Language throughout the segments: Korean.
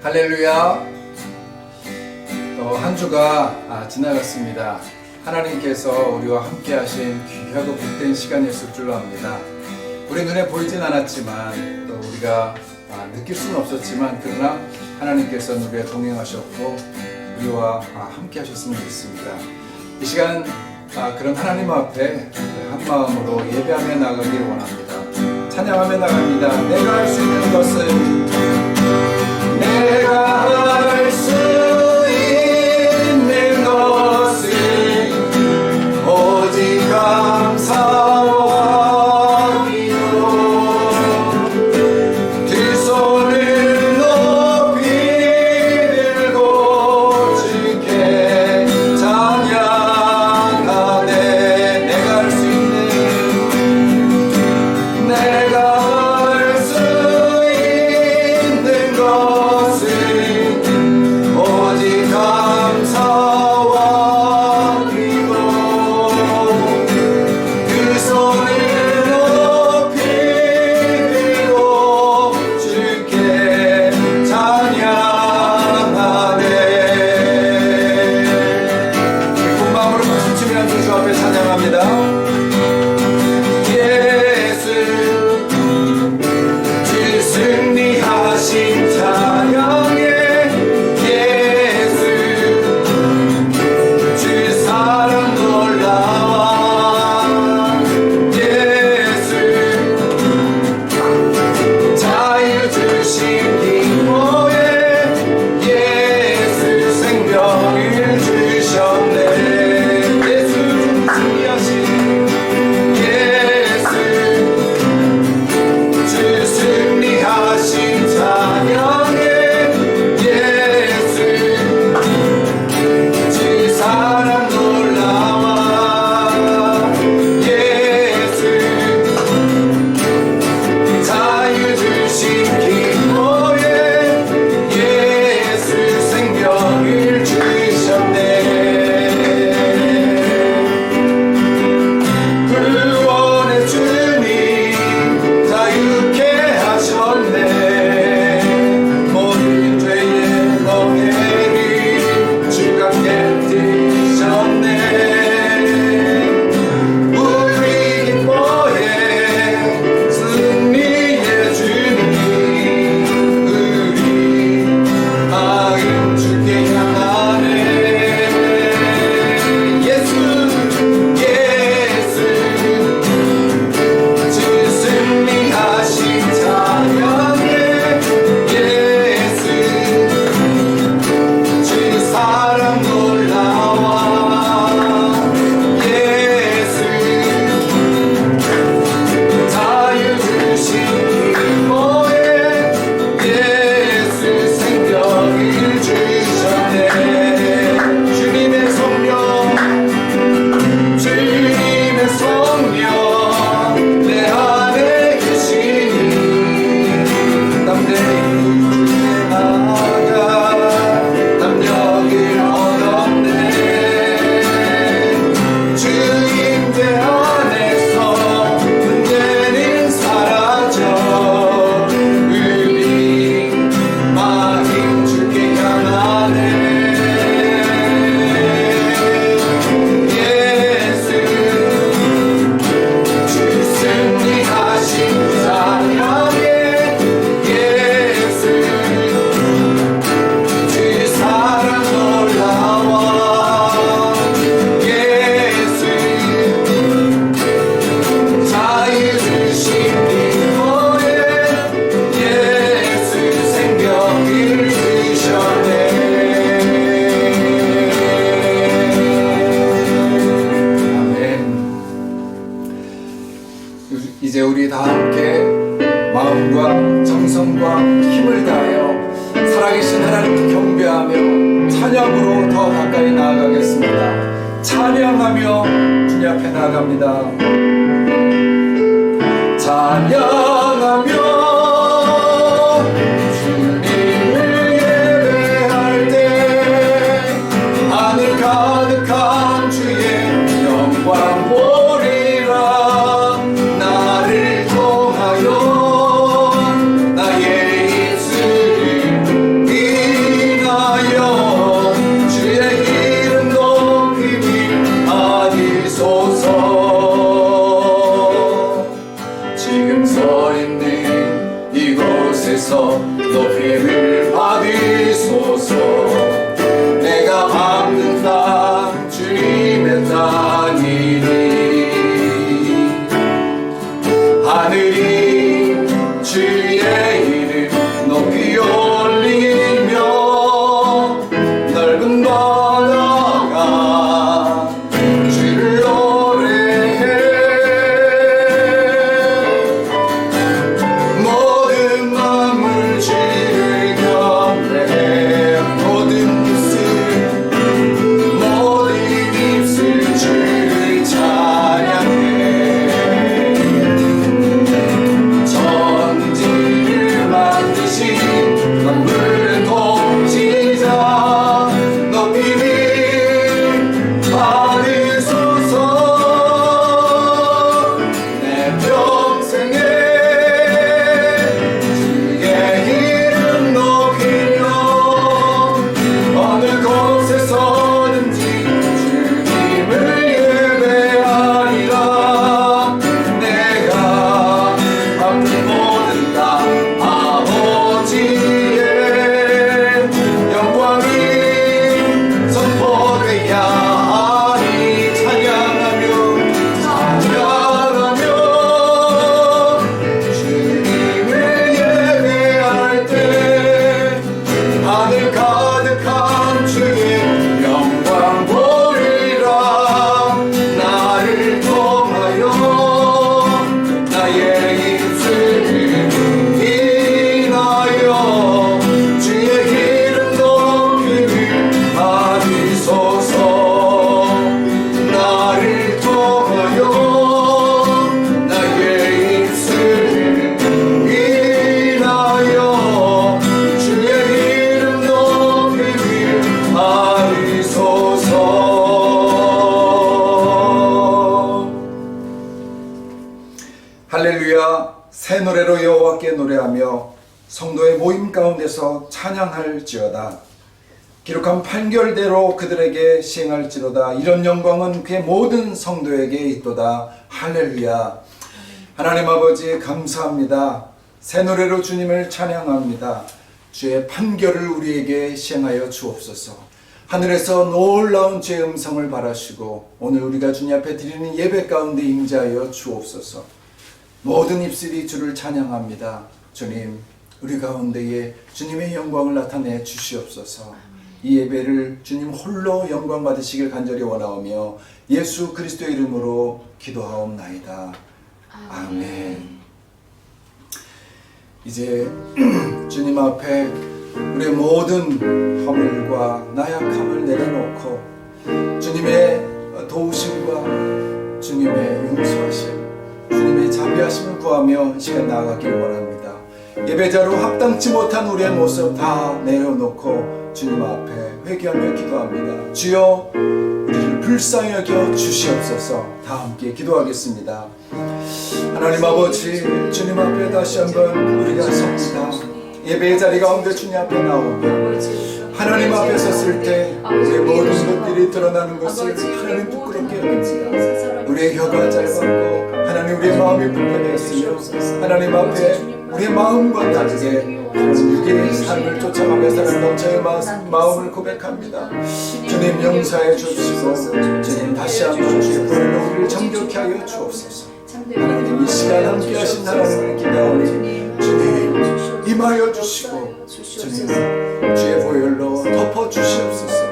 할렐루야. 또 한 주가 지나갔습니다. 하나님께서 우리와 함께 하신 귀하고 복된 시간이었을 줄로 압니다. 우리 눈에 보이진 않았지만 또 우리가 느낄 수는 없었지만 그러나 하나님께서는 우리와 동행하셨고 우리와 함께 하셨으면 좋겠습니다. 이 시간 그런 하나님 앞에 한 마음으로 예배하며 나가기를 원합니다. 찬양하며 나갑니다. 내가 할 수 있는 것은 내가 할 수 있는 것은 오직 감사와 기도 두 손을 높이 들고 주께 찬양하네. 내가 할 수 있는 이제 우리 다 함께 마음과 정성과 힘을 다하여 살아계신 하나님을 경배하며 찬양으로 더 가까이 나아가겠습니다. 찬양하며 주님 앞에 나아갑니다. 찬양하며 주님을 예배할 때 하늘 가득한 주의 영광 보리라. 나를 통하여 나의 입술을 곳에서 높임을 받으소서. 내가 밟는 땅 주님의 땅이니 하늘이 주의 이름 높이 올리며 넓은 바다가 주를 노래해. 모든 만물 주를 경배해. 모든 입술 주를 찬양해. 천지를 만드신 만물을 통치자 높임을 받으소서. 내 평생에 주의 이름 높이며 어느 곳에서든지 주님을 예배하리라. 내가 밟는 모든 땅 아버지의 영광이 선포되야 하니 찬양하며 주님을 예배할 때 하늘 가득한 주의 영광 보리라. 나를 통하여 나의 입술을 인하여 주의 기름 높임을 받으소서. 나를 통하여 나의 입술을 인하여 주의 기름 높임을 받으소서. 할렐루야. 새 노래로 여호와께 노래하며 성도의 모임 가운데서 찬양할지어다. 기록한 판결대로 그들에게 시행할지로다. 이런 영광은 그의 모든 성도에게 있도다. 할렐루야. 하나님 아버지 감사합니다. 새 노래로 주님을 찬양합니다. 주의 판결을 우리에게 시행하여 주옵소서. 하늘에서 놀라운 주의 음성을 바라시고 오늘 우리가 주님 앞에 드리는 예배 가운데 임재하여 주옵소서. 모든 입술이 주를 찬양합니다. 주님, 우리 가운데에 주님의 영광을 나타내 주시옵소서. 이 예배를 주님 홀로 영광 받으시길 간절히 원하오며 예수 그리스도의 이름으로 기도하옵나이다. 아멘. 이제 주님 앞에 우리의 모든 허물과 나약함을 내려놓고 주님의 도우심과 주님의 용서하심, 주님의 자비하심을 구하며 시간 나아가길 원합니다. 예배자로 합당치 못한 우리의 모습 다 내려놓고 주님 앞에 회개하며 기도합니다. 주여, 우리를 불쌍히 여겨 주시옵소서. 다 함께 기도하겠습니다. 하나님 아버지, 주님 앞에 다시 한번 우리가 섭니다. 예배의 자리 가운데 주님 앞에 나오며 하나님 앞에 섰을 때 우리의 모든 것들이 드러나는 것을 하나님 부끄럽게 여깁니다. 우리의 혀가 짧았고 하나님 우리의 마음이 불편했으며 하나님 앞에 우리의 마음과 다르게 육의 삶을 쫓아가며 살았던 저의 마음을 고백합니다. 주님 용서해 주시고 주님 다시 한번 주의 불로 우리를 정결케 하여 주옵소서. 하나님 이 시간 함께 하신 하나님을 기대하오니 주님 임하여 주시고 주님 주의 보혈로 덮어 주시옵소서.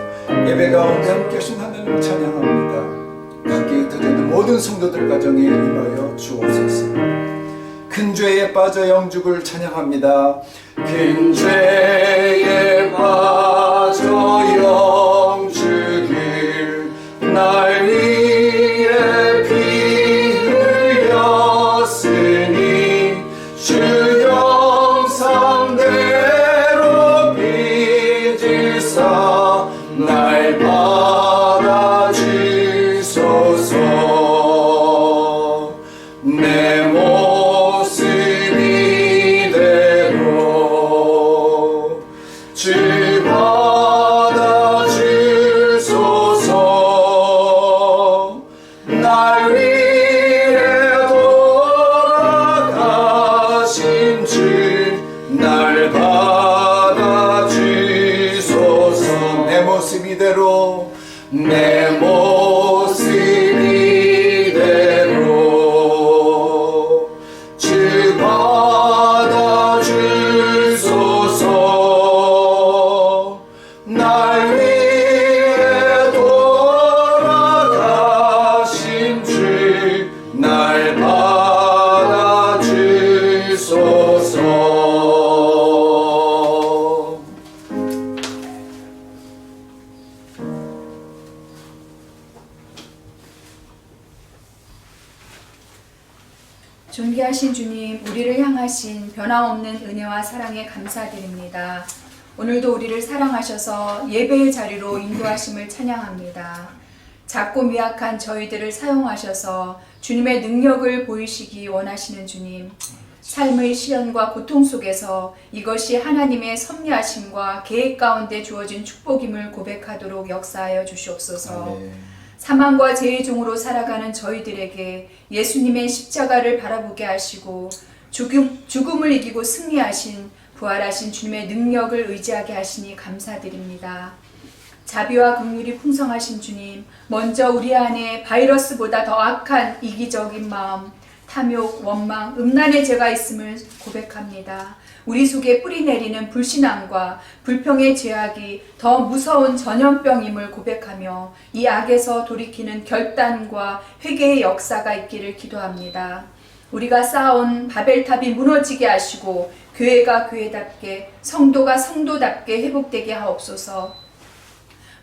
예배 가운데 함께 하신 하나님을 찬양합니다. 각기 흩어져 있는 모든 성도들 가정에 임하여 주옵소서. 큰 죄에 빠져 영죽을 찬양합니다. 큰 죄에 빠져 영죽을 날 위해 피 흘렸으니 주 형상대로 빚으사 날 받아주소서. 내 모습 이대로 주 내 모습 이대로 주 받아주소서. 날 위해 돌아가신 주 날 받아주소서. 존귀하신 주님, 우리를 향하신 변함없는 은혜와 사랑에 감사드립니다. 오늘도 우리를 사랑하셔서 예배의 자리로 인도하심을 찬양합니다. 작고 미약한 저희들을 사용하셔서 주님의 능력을 보이시기 원하시는 주님, 삶의 시련과 고통 속에서 이것이 하나님의 섭리하심과 계획 가운데 주어진 축복임을 고백하도록 역사하여 주시옵소서. 아멘. 사망과 죄의 종으로 살아가는 저희들에게 예수님의 십자가를 바라보게 하시고 죽음을 이기고 승리하신 부활하신 주님의 능력을 의지하게 하시니 감사드립니다. 자비와 긍휼이 풍성하신 주님, 먼저 우리 안에 바이러스보다 더 악한 이기적인 마음, 탐욕, 원망, 음란의 죄가 있음을 고백합니다. 우리 속에 뿌리내리는 불신앙과 불평의 죄악이 더 무서운 전염병임을 고백하며 이 악에서 돌이키는 결단과 회개의 역사가 있기를 기도합니다. 우리가 쌓아온 바벨탑이 무너지게 하시고 교회가 교회답게 성도가 성도답게 회복되게 하옵소서.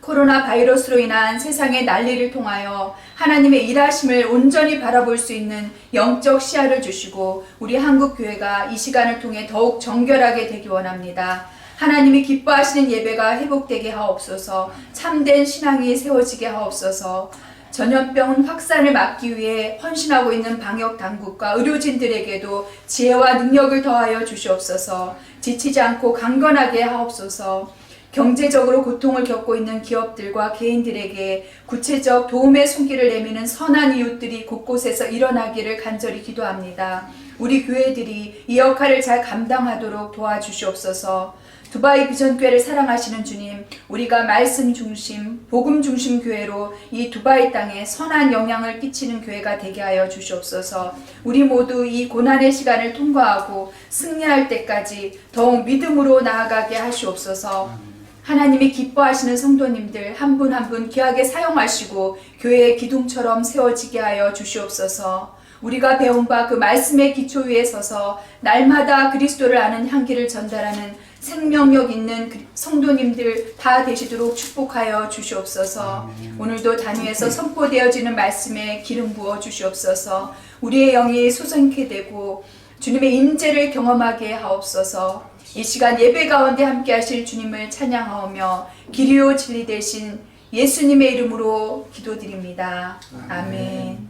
코로나 바이러스로 인한 세상의 난리를 통하여 하나님의 일하심을 온전히 바라볼 수 있는 영적 시야를 주시고 우리 한국교회가 이 시간을 통해 더욱 정결하게 되기 원합니다. 하나님이 기뻐하시는 예배가 회복되게 하옵소서. 참된 신앙이 세워지게 하옵소서. 전염병 확산을 막기 위해 헌신하고 있는 방역 당국과 의료진들에게도 지혜와 능력을 더하여 주시옵소서. 지치지 않고 강건하게 하옵소서. 경제적으로 고통을 겪고 있는 기업들과 개인들에게 구체적 도움의 손길을 내미는 선한 이웃들이 곳곳에서 일어나기를 간절히 기도합니다. 우리 교회들이 이 역할을 잘 감당하도록 도와주시옵소서. 두바이 비전교회를 사랑하시는 주님, 우리가 말씀 중심, 복음 중심 교회로 이 두바이 땅에 선한 영향을 끼치는 교회가 되게 하여 주시옵소서. 우리 모두 이 고난의 시간을 통과하고 승리할 때까지 더욱 믿음으로 나아가게 하시옵소서. 하나님이 기뻐하시는 성도님들 한 분 한 분 귀하게 사용하시고 교회의 기둥처럼 세워지게 하여 주시옵소서. 우리가 배운 바 그 말씀의 기초 위에 서서 날마다 그리스도를 아는 향기를 전달하는 생명력 있는 성도님들 다 되시도록 축복하여 주시옵소서. 오늘도 단위에서 선포되어지는 말씀에 기름 부어 주시옵소서. 우리의 영이 소생케 되고 주님의 임재를 경험하게 하옵소서. 이 시간 예배 가운데 함께 하실 주님을 찬양하오며 길이요 진리 되신 예수님의 이름으로 기도드립니다. 아멘.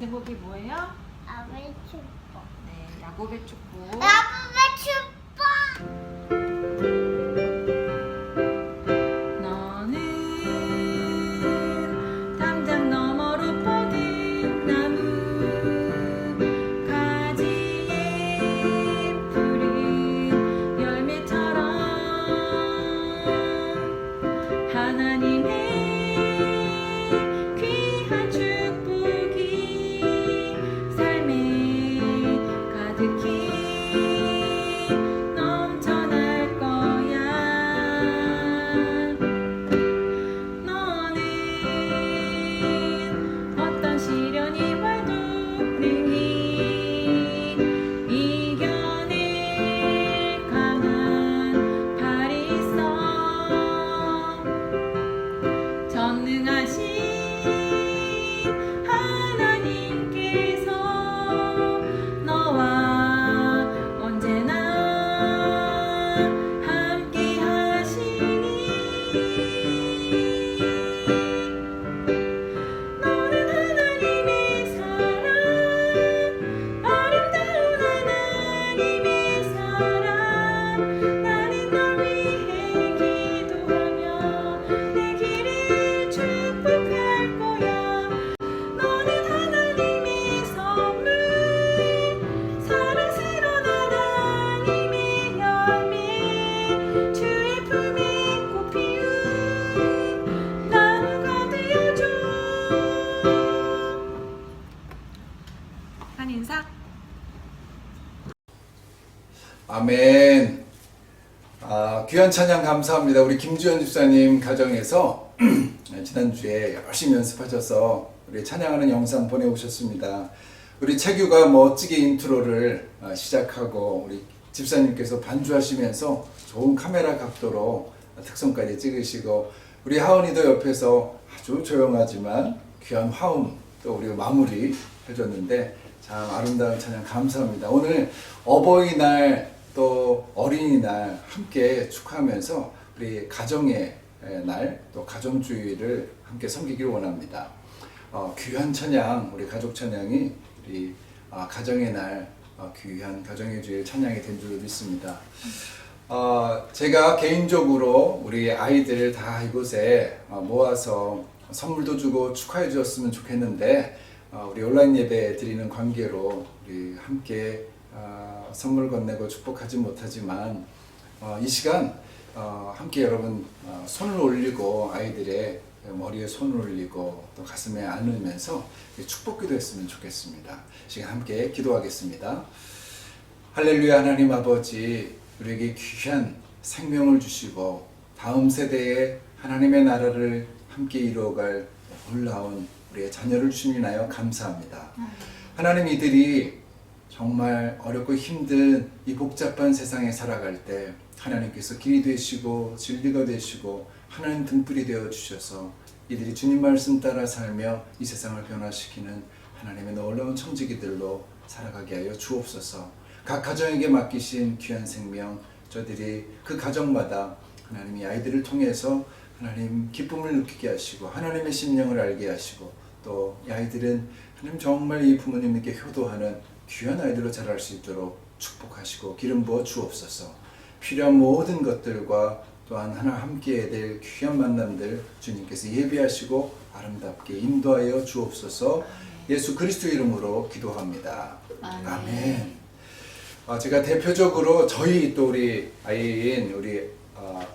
제목이 뭐예요? 아베 축복. 네, 야곱의 축복. 아베 축복. 너는 담장 너머로 뻗은 나무 귀한 찬양 감사합니다. 우리 김주현 집사님 가정에서 지난주에 열심히 연습하셔서 우리 찬양하는 영상 보내오셨습니다. 우리 채규가 멋지게 인트로를 시작하고 우리 집사님께서 반주하시면서 좋은 카메라 각도로 특성까지 찍으시고 우리 하은이도 옆에서 아주 조용하지만 귀한 화음 또 우리 마무리 해줬는데 참 아름다운 찬양 감사합니다. 오늘 어버이날 또 어린이날 함께 축하하면서 우리 가정의 날 또 가정주의를 함께 섬기길 원합니다. 귀한 찬양, 우리 가족 찬양이 우리 가정의 날 귀한 가정의 주일 찬양이 된 줄로 믿습니다. 제가 개인적으로 우리 아이들 다 이곳에 모아서 선물도 주고 축하해 주었으면 좋겠는데 우리 온라인 예배 드리는 관계로 우리 함께 선물 건네고 축복하지 못하지만 이 시간 함께 여러분 손을 올리고 아이들의 머리에 손을 올리고 또 가슴에 안으면서 축복기도 했으면 좋겠습니다. 시간 함께 기도하겠습니다. 할렐루야. 하나님 아버지, 우리에게 귀한 생명을 주시고 다음 세대에 하나님의 나라를 함께 이루어갈 놀라운 우리의 자녀를 주신 인하여 감사합니다. 하나님, 이들이 정말 어렵고 힘든 이 복잡한 세상에 살아갈 때 하나님께서 길이 되시고 진리가 되시고 하나님 등불이 되어 주셔서 이들이 주님 말씀 따라 살며 이 세상을 변화시키는 하나님의 놀라운 청지기들로 살아가게 하여 주옵소서. 각 가정에게 맡기신 귀한 생명, 저들이 그 가정마다 하나님이 아이들을 통해서 하나님 기쁨을 느끼게 하시고 하나님의 심령을 알게 하시고 또 이 아이들은 하나님 정말 이 부모님께 효도하는 귀한 아이들로 자랄 수 있도록 축복하시고 기름 부어 주옵소서. 필요한 모든 것들과 또한 하나 함께 해야 될 귀한 만남들 주님께서 예비하시고 아름답게 인도하여 주옵소서. 예수 그리스도 이름으로 기도합니다. 아멘. 제가 대표적으로 저희 또 우리 아이인 우리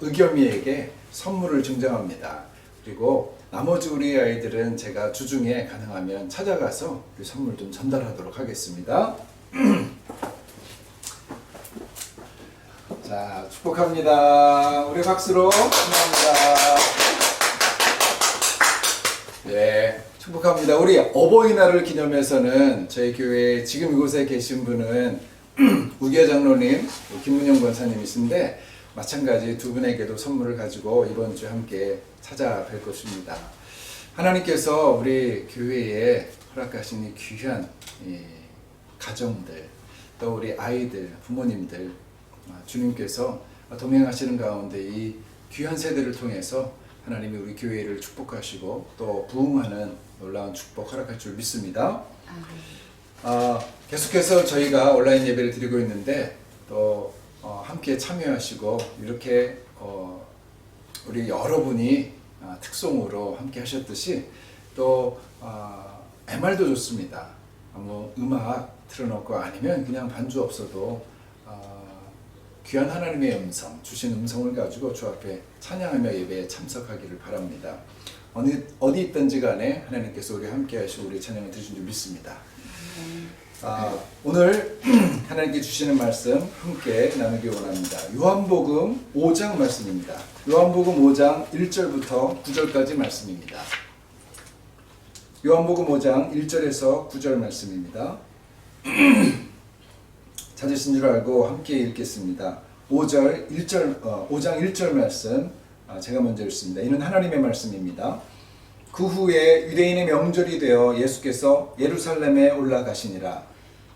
의겸이에게 선물을 증정합니다. 그리고 나머지 우리 아이들은 제가 주중에 가능하면 찾아가서 그 선물 좀 전달하도록 하겠습니다. 자, 축복합니다. 우리 박수로 감사합니다. 네, 축복합니다. 우리 어버이날을 기념해서는 저희 교회 지금 이곳에 계신 분은 우기야 장로님, 김문영 권사님이신데 마찬가지 두 분에게도 선물을 가지고 이번 주에 함께 찾아뵐 것입니다. 하나님께서 우리 교회에 허락하신 이 귀한 가정들, 또 우리 아이들, 부모님들, 주님께서 동행하시는 가운데 이 귀한 세대를 통해서 하나님이 우리 교회를 축복하시고 또 부흥하는 놀라운 축복 허락할 줄 믿습니다. 계속해서 저희가 온라인 예배를 드리고 있는데 또 함께 참여하시고 이렇게 우리 여러분이 특송으로 함께 하셨듯이 또 MR도 좋습니다. 뭐 음악 틀어놓고 아니면 그냥 반주 없어도 귀한 하나님의 음성, 주신 음성을 가지고 주 앞에 찬양하며 예배에 참석하기를 바랍니다. 어디 있든지 간에 하나님께서 우리 함께 하시고 우리 찬양을 들으신 줄 믿습니다. 오늘 하나님께 주시는 말씀 함께 나누기 원합니다. 요한복음 5장 말씀입니다. 요한복음 5장 1절부터 9절까지 말씀입니다. 요한복음 5장 1절에서 9절 말씀입니다. 찾으신 줄 알고 함께 읽겠습니다. 5장 1절 말씀 제가 먼저 읽습니다. 이는 하나님의 말씀입니다. 그 후에 유대인의 명절이 되어 예수께서 예루살렘에 올라가시니라.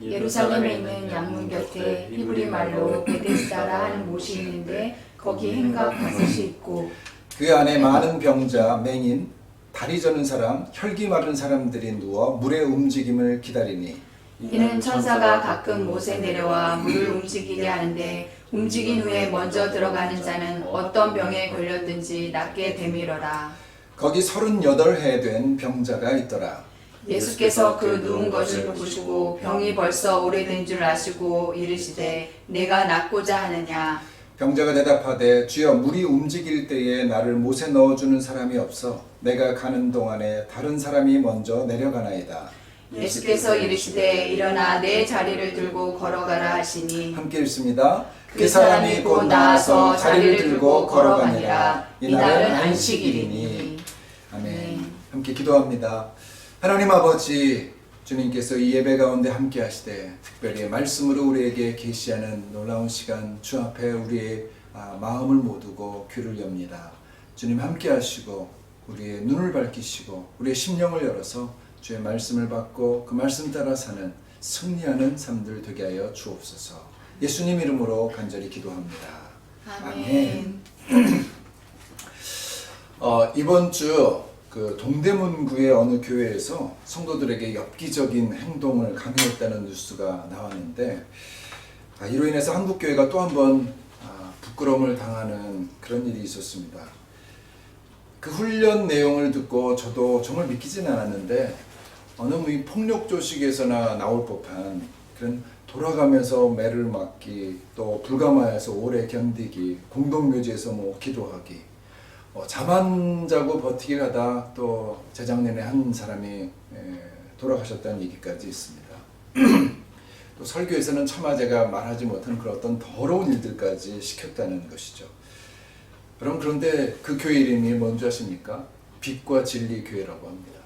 예루살렘에 있는 양문 곁에 히브리 말로 베데스다라 하는 못이 있는데 거기 행각 5이 있고 그 안에 많은 병자, 맹인, 다리 저는 사람, 혈기 마른 사람들이 누워 물의 움직임을 기다리니 이는 천사가 가끔 못에 내려와 물을 움직이게 하는데 움직인 후에 먼저 들어가는 자는 어떤 병에 걸렸든지 낫게 되밀어라. 거기 38해 된 병자가 있더라. 예수께서 그 누운 것을 보시고 병이 벌써 오래된 줄 아시고 이르시되 내가 낫고자 하느냐. 병자가 대답하되 주여 물이 움직일 때에 나를 못에 넣어주는 사람이 없어 내가 가는 동안에 다른 사람이 먼저 내려가나이다. 예수께서 이르시되 일어나 내 자리를 들고 걸어가라 하시니 함께 읽습니다. 그 사람이 곧 나아서 자리를 들고 걸어가니라. 이날은 안식일이니. 아멘. 함께 기도합니다. 하나님 아버지, 주님께서 이 예배 가운데 함께 하시되 특별히 말씀으로 우리에게 계시하는 놀라운 시간, 주 앞에 우리의 마음을 모두고 귀를 엽니다. 주님 함께 하시고 우리의 눈을 밝히시고 우리의 심령을 열어서 주의 말씀을 받고 그 말씀 따라 사는 승리하는 삶들 되게 하여 주옵소서. 예수님 이름으로 간절히 기도합니다. 아멘. 이번 주 그 동대문구의 어느 교회에서 성도들에게 엽기적인 행동을 강요했다는 뉴스가 나왔는데, 이로 인해서 한국교회가 또 한 번 부끄러움을 당하는 그런 일이 있었습니다. 그 훈련 내용을 듣고 저도 정말 믿기진 않았는데, 어느 폭력 조직에서나 나올 법한 그런 돌아가면서 매를 맞기, 또 불가마에서 오래 견디기, 공동묘지에서 기도하기, 잠 안 자고 버티기 하다 또 재작년에 한 사람이 돌아가셨다는 얘기까지 있습니다. 또 설교에서는 차마 제가 말하지 못한 그런 어떤 더러운 일들까지 시켰다는 것이죠. 여러분, 그런데 그 교회 이름이 뭔지 아십니까? 빛과 진리 교회라고 합니다.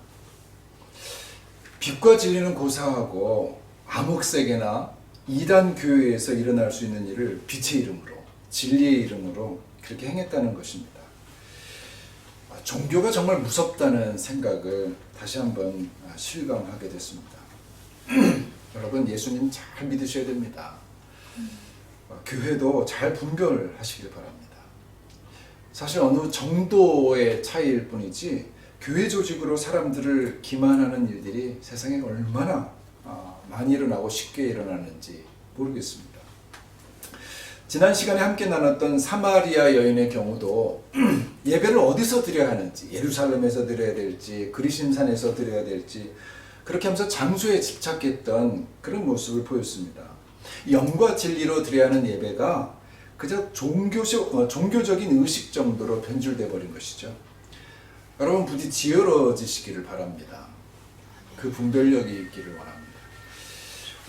빛과 진리는 고사하고 암흑세계나 이단 교회에서 일어날 수 있는 일을 빛의 이름으로, 진리의 이름으로 그렇게 행했다는 것입니다. 종교가 정말 무섭다는 생각을 다시 한번 실감하게 됐습니다. 여러분, 예수님 잘 믿으셔야 됩니다. 교회도 잘 분별하시길 바랍니다. 사실 어느 정도의 차이일 뿐이지 교회 조직으로 사람들을 기만하는 일들이 세상에 얼마나 많이 일어나고 쉽게 일어나는지 모르겠습니다. 지난 시간에 함께 나눴던 사마리아 여인의 경우도 예배를 어디서 드려야 하는지, 예루살렘에서 드려야 될지, 그리심산에서 드려야 될지, 그렇게 하면서 장소에 집착했던 그런 모습을 보였습니다. 영과 진리로 드려야 하는 예배가 그저 종교적인 의식 정도로 변질되어 버린 것이죠. 여러분, 부디 지혜로워지시기를 바랍니다. 그 분별력이 있기를 원합니다.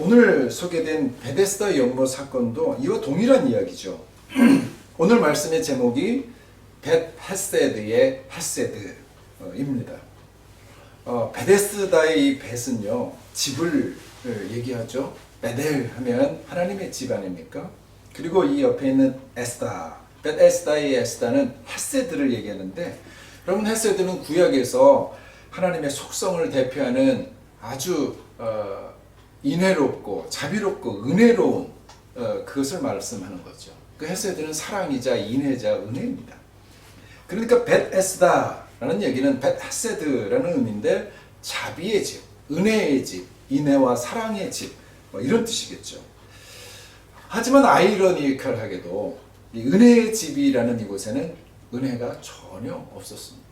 오늘 소개된 베데스다 연못 사건도 이와 동일한 이야기죠. 오늘 말씀의 제목이 벳 헤세드의 헤세드입니다. 베데스다의 이 벳은요, 집을 얘기하죠. 베델 하면 하나님의 집 아닙니까? 그리고 이 옆에 있는 에스다, 벳 에스다의 에스다는 헤세드를 얘기하는데, 여러분, 헤세드는 구약에서 하나님의 속성을 대표하는 아주 인애롭고 자비롭고 은혜로운 그것을 말씀하는 거죠. 그 헤세드는 사랑이자 인애자 은혜입니다. 그러니까 벳 에스다라는 얘기는 벳 헤세드라는 의미인데, 자비의 집, 은혜의 집, 인애와 사랑의 집, 이런 뜻이겠죠. 하지만 아이러니컬하게도 이 은혜의 집이라는 이곳에는 은혜가 전혀 없었습니다.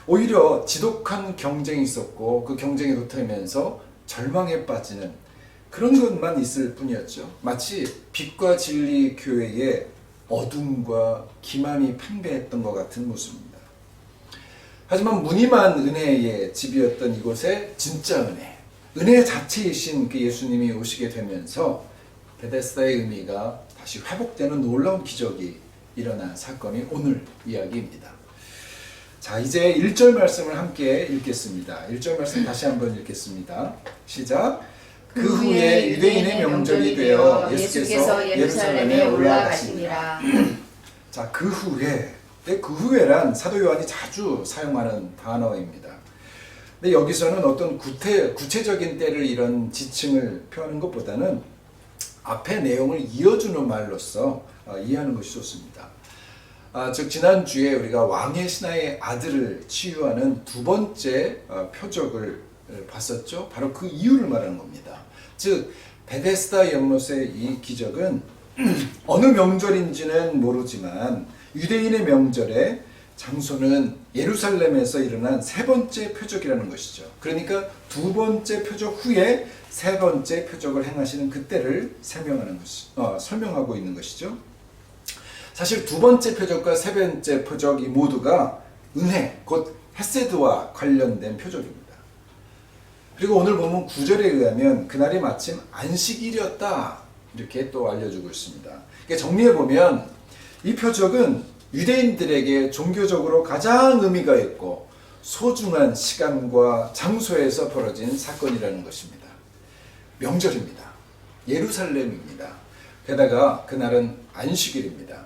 오히려 지독한 경쟁이 있었고, 그 경쟁에 도태하면서 절망에 빠지는 그런 것만 있을 뿐이었죠. 마치 빛과 진리 교회의 어둠과 기만이 팽배했던 것 같은 모습입니다. 하지만 무늬만 은혜의 집이었던 이곳에 진짜 은혜 자체이신 그 예수님이 오시게 되면서 베데스다의 의미가 다시 회복되는 놀라운 기적이 일어난 사건이 오늘 이야기입니다. 자, 이제 1절 말씀을 함께 읽겠습니다. 1절 말씀 다시 한번 읽겠습니다. 시작. 그 후에 유대인의 명절이 되어 예수께서 예루살렘에 올라가시니라. 자, 그 후에. 그 후에란 사도 요한이 자주 사용하는 단어입니다. 근데 여기서는 어떤 구체적인 때를 이런 지칭을 표하는 것보다는 앞의 내용을 이어주는 말로써 이해하는 것이 좋습니다. 즉 지난주에 우리가 왕의 신하의 아들을 치유하는 두 번째 표적을 봤었죠. 바로 그 이유를 말하는 겁니다. 즉 베데스다 연못의 이 기적은 어느 명절인지는 모르지만 유대인의 명절에 장소는 예루살렘에서 일어난 세 번째 표적이라는 것이죠. 그러니까 두 번째 표적 후에 세 번째 표적을 행하시는 그때를 설명하고 있는 것이죠. 사실 두 번째 표적과 세 번째 표적 이 모두가 은혜, 곧 헤세드와 관련된 표적입니다. 그리고 오늘 보면 9절에 의하면 그날이 마침 안식일이었다 이렇게 또 알려주고 있습니다. 그러니까 정리해보면 이 표적은 유대인들에게 종교적으로 가장 의미가 있고 소중한 시간과 장소에서 벌어진 사건이라는 것입니다. 명절입니다. 예루살렘입니다. 게다가 그날은 안식일입니다.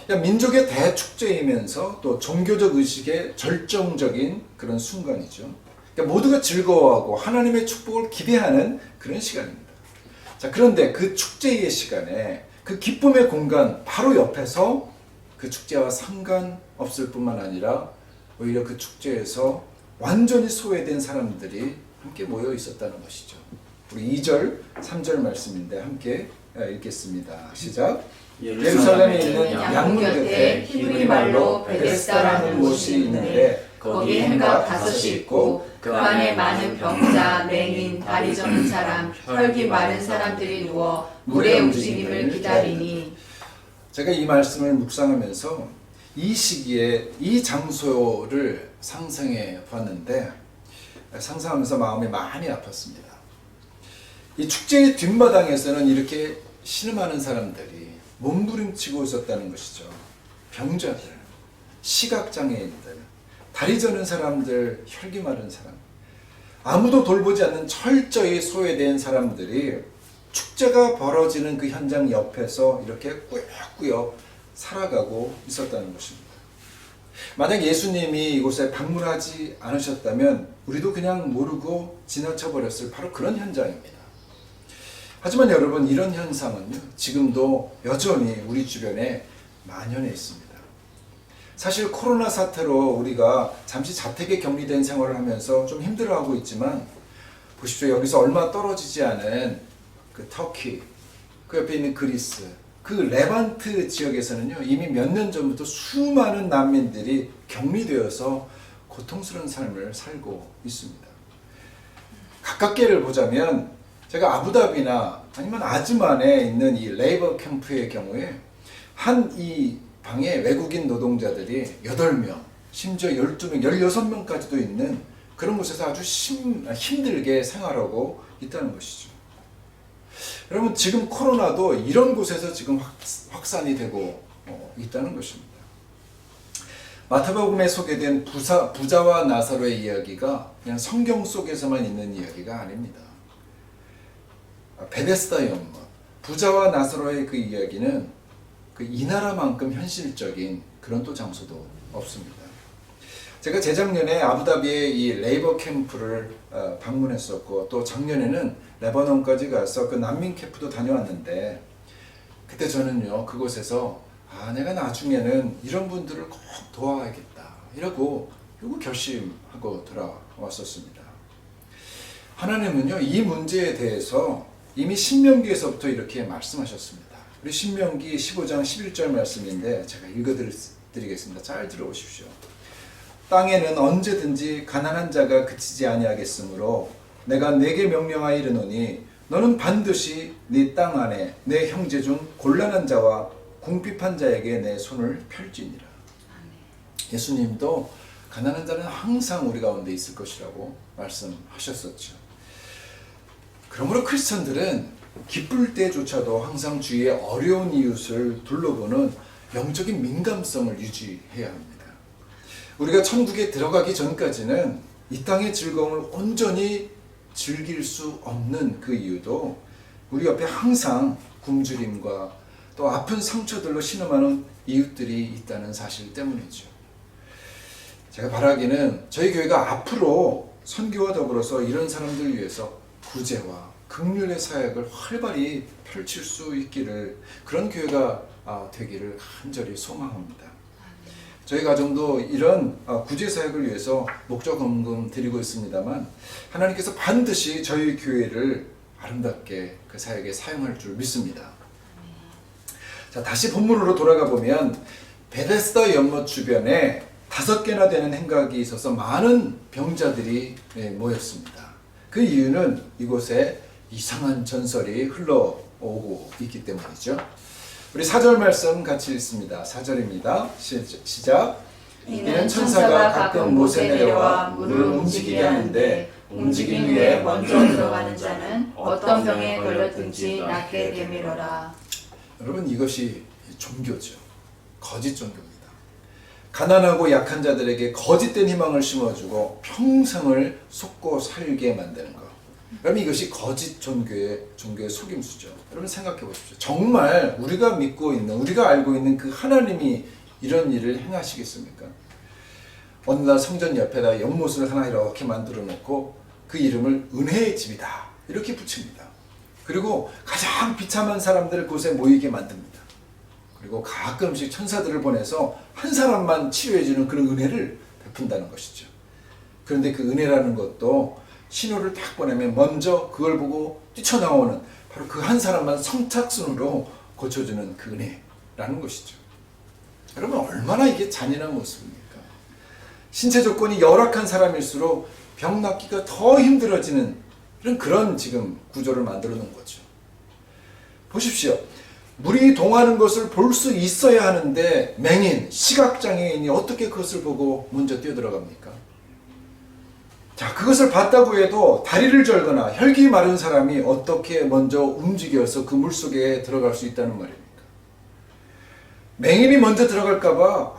그러니까 민족의 대축제이면서 또 종교적 의식의 절정적인 그런 순간이죠. 그러니까 모두가 즐거워하고 하나님의 축복을 기대하는 그런 시간입니다. 자, 그런데 그 축제의 시간에 그 기쁨의 공간 바로 옆에서 그 축제와 상관없을 뿐만 아니라 오히려 그 축제에서 완전히 소외된 사람들이 함께 모여 있었다는 것이죠. 우리 2절, 3절 말씀인데 함께 읽겠습니다. 시작. 예루살렘에 있는 양문 곁에 히브리 말로 베데스다라는 곳이 있는데 거기 행각 5이 있고 그 안에 많은 병자, 맹인, 다리 저는 사람, 혈기 마른 사람들이 누워 물의 움직임을 기다리니. 제가 이 말씀을 묵상하면서 이 시기에 이 장소를 상상해 봤는데 상상하면서 마음이 많이 아팠습니다. 이 축제의 뒷마당에서는 이렇게 신음하는 사람들이 몸부림치고 있었다는 것이죠. 병자들, 시각장애인들, 다리 저는 사람들, 혈기 마른 사람, 아무도 돌보지 않는 철저히 소외된 사람들이 축제가 벌어지는 그 현장 옆에서 이렇게 꾸역꾸역 살아가고 있었다는 것입니다. 만약 예수님이 이곳에 방문하지 않으셨다면 우리도 그냥 모르고 지나쳐 버렸을 바로 그런 현장입니다. 하지만 여러분, 이런 현상은요, 지금도 여전히 우리 주변에 만연해 있습니다. 사실 코로나 사태로 우리가 잠시 자택에 격리된 생활을 하면서 좀 힘들어하고 있지만 보십시오. 여기서 얼마 떨어지지 않은 그 터키, 그 옆에 있는 그리스, 그 레반트 지역에서는요, 이미 몇 년 전부터 수많은 난민들이 격리되어서 고통스러운 삶을 살고 있습니다. 가깝게를 보자면 제가 아부다비나 아니면 아즈만에 있는 이 레이버 캠프의 경우에 한 이 방에 외국인 노동자들이 8명, 심지어 12명, 16명까지도 있는 그런 곳에서 아주 힘들게 생활하고 있다는 것이죠. 여러분, 지금 코로나도 이런 곳에서 지금 확산이 되고 있다는 것입니다. 마태복음에 소개된 부자와 나사로의 이야기가 그냥 성경 속에서만 있는 이야기가 아닙니다. 베데스다 연못, 부자와 나사로의 그 이야기는 그 이 나라만큼 현실적인 그런 또 장소도 없습니다. 제가 재작년에 아부다비의 이 레이버 캠프를 방문했었고 또 작년에는 레바논까지 가서 그 난민 캠프도 다녀왔는데 그때 저는요, 그곳에서 내가 나중에는 이런 분들을 꼭 도와야겠다 이러고 결심하고 돌아왔었습니다. 하나님은요, 이 문제에 대해서 이미 신명기에서부터 이렇게 말씀하셨습니다. 우리 신명기 15장 11절 말씀인데 제가 읽어드리겠습니다. 잘 들어보십시오. 땅에는 언제든지 가난한 자가 그치지 아니하겠으므로 내가 네게 명령하여 이르노니 너는 반드시 네 땅 안에 내 형제 중 곤란한 자와 궁핍한 자에게 내 손을 펼지니라. 예수님도 가난한 자는 항상 우리 가운데 있을 것이라고 말씀하셨었죠. 그러므로 크리스천들은 기쁠 때조차도 항상 주위의 어려운 이웃을 둘러보는 영적인 민감성을 유지해야 합니다. 우리가 천국에 들어가기 전까지는 이 땅의 즐거움을 온전히 즐길 수 없는 그 이유도 우리 옆에 항상 굶주림과 또 아픈 상처들로 신음하는 이웃들이 있다는 사실 때문이죠. 제가 바라기는 저희 교회가 앞으로 선교와 더불어서 이런 사람들을 위해서 구제와 긍휼의 사역을 활발히 펼칠 수 있기를, 그런 교회가 되기를 간절히 소망합니다. 저희 가정도 이런 구제 사역을 위해서 목적금금 드리고 있습니다만 하나님께서 반드시 저희 교회를 아름답게 그 사역에 사용할 줄 믿습니다. 자, 다시 본문으로 돌아가 보면 베데스다 연못 주변에 5개나 되는 행각이 있어서 많은 병자들이 모였습니다. 그 이유는 이곳에 이상한 전설이 흘러오고 있기 때문이죠. 우리 4절 말씀 같이 읽습니다. 4절입니다. 시작. 이는 천사가 가끔 못에 내려와 물을 움직이게 하는데 움직임 위에 먼저 들어가는 자는 어떤 병에 걸렸든지 낫게 되밀어라. 여러분, 이것이 종교죠. 거짓 종교입니다. 가난하고 약한 자들에게 거짓된 희망을 심어주고 평생을 속고 살게 만드는 것. 여러분, 이것이 거짓 종교의 속임수죠. 여러분, 생각해 보십시오. 정말 우리가 믿고 있는, 우리가 알고 있는 그 하나님이 이런 일을 행하시겠습니까? 어느 날 성전 옆에다 연못을 하나 이렇게 만들어 놓고 그 이름을 은혜의 집이다 이렇게 붙입니다. 그리고 가장 비참한 사람들을 그곳에 모이게 만듭니다. 그리고 가끔씩 천사들을 보내서 한 사람만 치료해주는 그런 은혜를 베푼다는 것이죠. 그런데 그 은혜라는 것도 신호를 딱 보내면 먼저 그걸 보고 뛰쳐나오는 바로 그 한 사람만 성착순으로 고쳐주는 그 은혜라는 것이죠. 여러분, 얼마나 이게 잔인한 모습입니까? 신체 조건이 열악한 사람일수록 병 낫기가 더 힘들어지는 그런 지금 구조를 만들어 놓은 거죠. 보십시오. 물이 동하는 것을 볼 수 있어야 하는데 맹인, 시각장애인이 어떻게 그것을 보고 먼저 뛰어들어갑니까? 자, 그것을 봤다고 해도 다리를 절거나 혈기 마른 사람이 어떻게 먼저 움직여서 그 물속에 들어갈 수 있다는 말입니까? 맹인이 먼저 들어갈까봐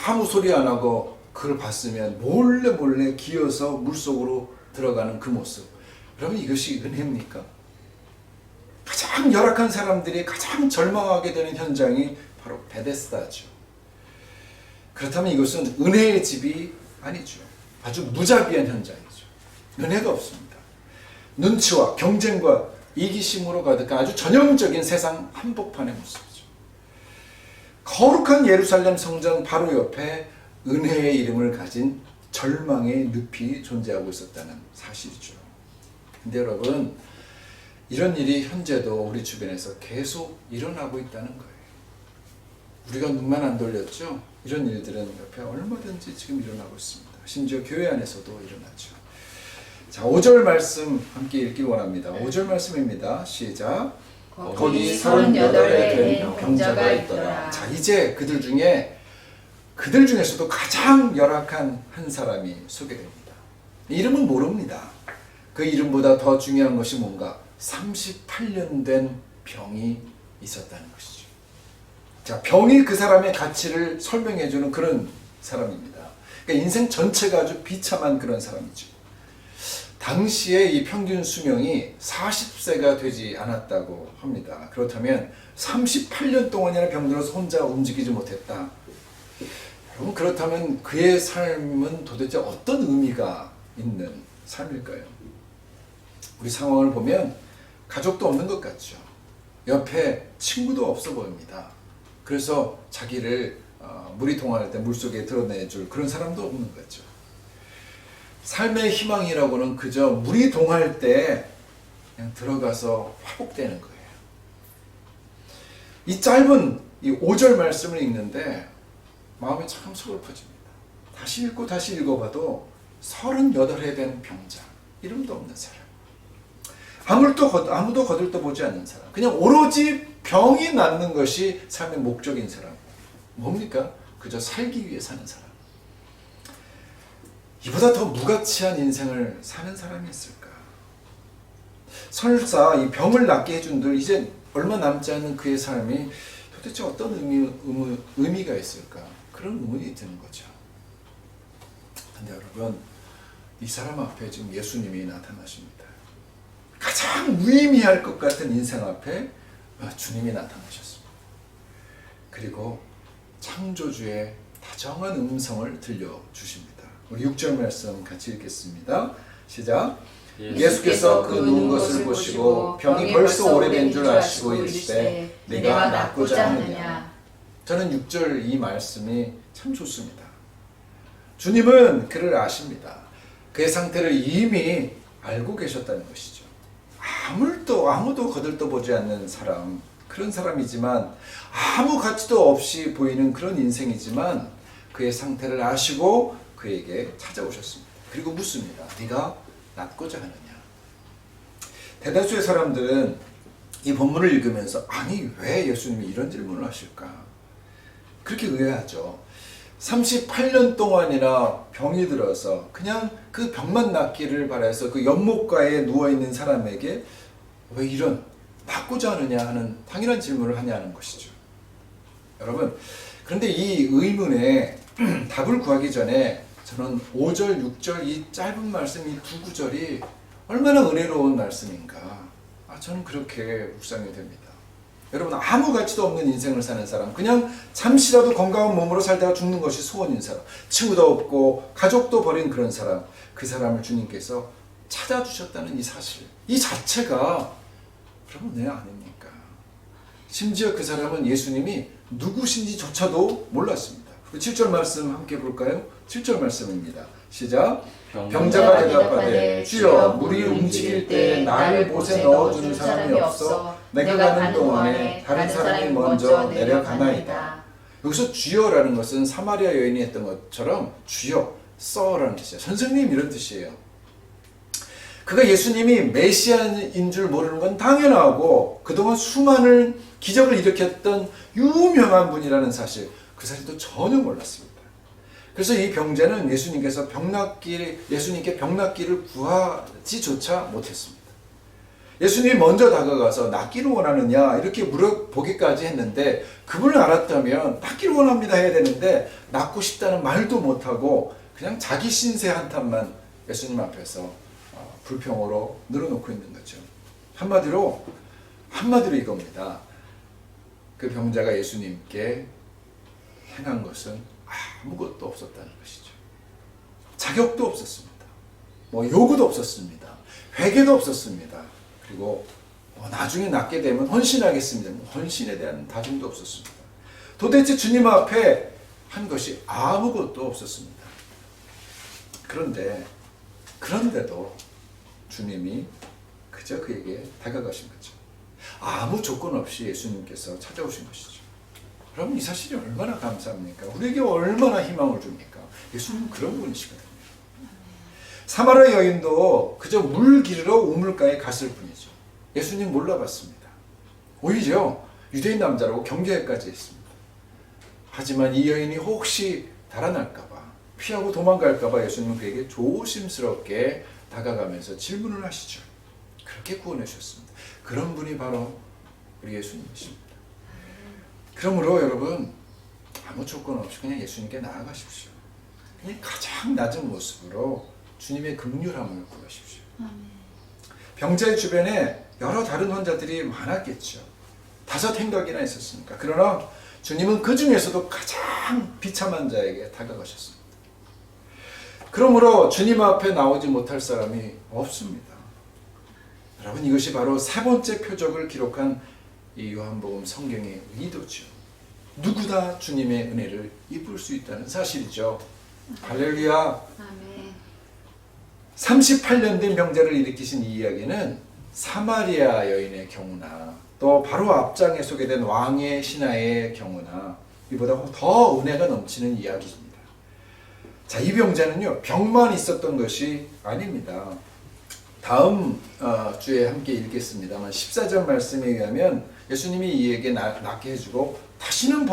아무 소리 안 하고 그걸 봤으면 몰래 기어서 물속으로 들어가는 그 모습. 여러분, 이것이 은혜입니까? 가장 열악한 사람들이 가장 절망하게 되는 현장이 바로 베데스다죠. 그렇다면 이것은 은혜의 집이 아니죠. 아주 무자비한 현장이죠. 은혜가 없습니다. 눈치와 경쟁과 이기심으로 가득한 아주 전형적인 세상 한복판의 모습이죠. 거룩한 예루살렘 성전 바로 옆에 은혜의 이름을 가진 절망의 늪이 존재하고 있었다는 사실이죠. 근데 여러분, 이런 일이 현재도 우리 주변에서 계속 일어나고 있다는 거예요. 우리가 눈만 안 돌렸죠? 이런 일들은 옆에 얼마든지 지금 일어나고 있습니다. 심지어 교회 안에서도 일어나죠. 자, 5절 말씀 함께 읽길 원합니다. 5절 말씀입니다. 시작. 거기 38에 된 병자가 있더라. 자, 이제 그들 중에서도 가장 열악한 한 사람이 소개됩니다. 이름은 모릅니다. 그 이름보다 더 중요한 것이 뭔가 38년 된 병이 있었다는 것이죠. 자, 병이 그 사람의 가치를 설명해주는 그런 사람입니다. 그러니까 인생 전체가 아주 비참한 그런 사람이죠. 당시에 이 평균 수명이 40세가 되지 않았다고 합니다. 그렇다면 38년 동안이나 병들어서 혼자 움직이지 못했다. 여러분, 그렇다면 그의 삶은 도대체 어떤 의미가 있는 삶일까요? 우리 상황을 보면 가족도 없는 것 같죠. 옆에 친구도 없어 보입니다. 그래서 자기를 물이 동할 때 물속에 드러내줄 그런 사람도 없는 거죠. 삶의 희망이라고는 그저 물이 동할 때 그냥 들어가서 회복되는 거예요. 이 짧은 이 5절 말씀을 읽는데 마음이 참 서글퍼집니다. 다시 읽고 다시 읽어봐도 38해 된 병자, 이름도 없는 사람, 아무도 거들떠보지 않는 사람, 그냥 오로지 병이 낫는 것이 삶의 목적인 사람. 뭡니까? 그저 살기 위해 사는 사람. 이보다 더 무가치한 인생을 사는 사람이 있을까? 설사 이 병을 낫게 해준들 이제 얼마 남지 않은 그의 삶이 도대체 어떤 의미가 있을까? 그런 의문이 드는 거죠. 근데 여러분, 이 사람 앞에 지금 예수님이 나타나십니다. 가장 무의미할 것 같은 인생 앞에 주님이 나타나셨습니다. 그리고 창조주의 다정한 음성을 들려주십니다. 우리 6절 말씀 같이 읽겠습니다. 시작. 예수께서 그 누운 것을 보시고 병이 벌써 오래된 줄 아시고 이르시되 내가 낫고자 하느냐. 저는 6절 이 말씀이 참 좋습니다. 주님은 그를 아십니다. 그의 상태를 이미 알고 계셨다는 것이죠. 아무도 거들떠보지 않는 사람, 그런 사람이지만 아무 가치도 없이 보이는 그런 인생이지만 그의 상태를 아시고 그에게 찾아오셨습니다. 그리고 묻습니다. 네가 낫고자 하느냐. 대다수의 사람들은 이 본문을 읽으면서 아니 왜 예수님이 이런 질문을 하실까? 그렇게 의아하죠. 38년 동안이나 병이 들어서 그냥 그 병만 낫기를 바라서 그 연못가에 누워있는 사람에게 왜 이런 낫고자 하느냐 하는 당연한 질문을 하냐는 것이죠. 여러분, 그런데 이 의문에 답을 구하기 전에 저는 5절, 6절 이 짧은 말씀, 이 두 구절이 얼마나 은혜로운 말씀인가. 저는 그렇게 묵상이 됩니다. 여러분, 아무 가치도 없는 인생을 사는 사람, 그냥 잠시라도 건강한 몸으로 살다가 죽는 것이 소원인 사람, 친구도 없고 가족도 버린 그런 사람, 그 사람을 주님께서 찾아주셨다는 이 사실, 이 자체가 여러분 은혜 아닙니까? 심지어 그 사람은 예수님이 누구신지조차도 몰랐습니다. 7절 말씀 함께 볼까요? 7절 말씀입니다. 시작. 병자가 대답하되 주여 물이 움직일 때 나를 못에 넣어주는 사람이 없어 내가 가는 동안에 다른 사람이 먼저 내려가나이다. 여기서 주여라는 것은 사마리아 여인이 했던 것처럼 주여, 써라는 뜻이에요. 선생님 이런 뜻이에요. 그가 예수님이 메시아인 줄 모르는 건 당연하고 그동안 수많은 기적을 일으켰던 유명한 분이라는 사실, 그 사실도 전혀 몰랐습니다. 그래서 이 병자는 예수님께 병낫기를 구하지조차 못했습니다. 예수님이 먼저 다가가서 낫기를 원하느냐 이렇게 물어보기까지 했는데 그분을 알았다면 낫기를 원합니다 해야 되는데 낫고 싶다는 말도 못하고 그냥 자기 신세 한탄만 예수님 앞에서 불평으로 늘어놓고 있는 거죠. 한마디로 이겁니다. 그 병자가 예수님께 행한 것은 아무것도 없었다는 것이죠. 자격도 없었습니다. 요구도 없었습니다. 회개도 없었습니다. 그리고 나중에 낫게 되면 헌신하겠습니다. 헌신에 대한 다짐도 없었습니다. 도대체 주님 앞에 한 것이 아무것도 없었습니다. 그런데도 주님이 그저 그에게 다가가신 거죠. 아무 조건 없이 예수님께서 찾아오신 것이죠. 여러분, 이 사실이 얼마나 감사합니까? 우리에게 얼마나 희망을 줍니까? 예수님은 그런 분이시거든요. 사마리아 여인도 그저 물 기르러 우물가에 갔을 뿐이죠. 예수님 몰라봤습니다. 오히려 유대인 남자라고 경계까지 했습니다. 하지만 이 여인이 혹시 달아날까봐, 피하고 도망갈까봐 예수님은 그에게 조심스럽게 다가가면서 질문을 하시죠. 그렇게 구원해 주셨습니다. 그런 분이 바로 우리 예수님이십니다. 그러므로 여러분, 아무 조건 없이 그냥 예수님께 나아가십시오. 그냥 가장 낮은 모습으로 주님의 긍휼함을 구하십시오. 병자의 주변에 여러 다른 환자들이 많았겠죠. 5 행각이나 있었으니까. 그러나 주님은 그 중에서도 가장 비참한 자에게 다가가셨습니다. 그러므로 주님 앞에 나오지 못할 사람이 없습니다. 여러분, 이것이 바로 3번째 표적을 기록한 이 요한복음 성경의 의도죠. 누구나 주님의 은혜를 입을 수 있다는 사실이죠. 할렐루야. 아멘. 38년 된 병자를 일으키신 이 이야기는 사마리아 여인의 경우나 또 바로 앞장에 소개된 왕의 신하의 경우나 이보다 더 은혜가 넘치는 이야기입니다. 자, 이 병자는요, 병만 있었던 것이 아닙니다. 다음 주에 함께 읽겠습니다만 14절 말씀에 의하면 예수님이 이에게 낫게 해주고 다시는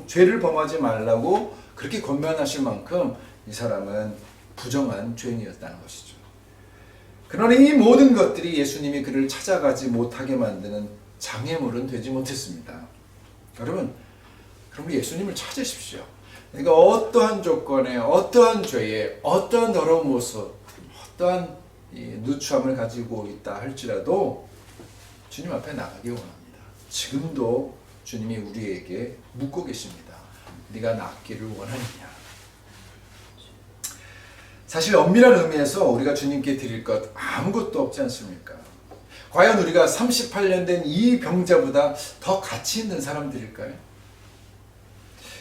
죄를 범하지 말라고 그렇게 권면하실 만큼 이 사람은 부정한 죄인이었다는 것이죠. 그러나 이 모든 것들이 예수님이 그를 찾아가지 못하게 만드는 장애물은 되지 못했습니다. 여러분, 그럼 예수님을 찾으십시오. 그러니까 어떠한 조건에, 어떠한 죄에, 어떠한 더러운 모습, 어떠한 누추함을 가지고 있다 할지라도 주님 앞에 나가기 원합니다. 지금도 주님이 우리에게 묻고 계십니다. 네가 낫기를 원하느냐? 사실 엄밀한 의미에서 우리가 주님께 드릴 것 아무것도 없지 않습니까? 과연 우리가 38년 된 이 병자보다 더 가치 있는 사람들일까요?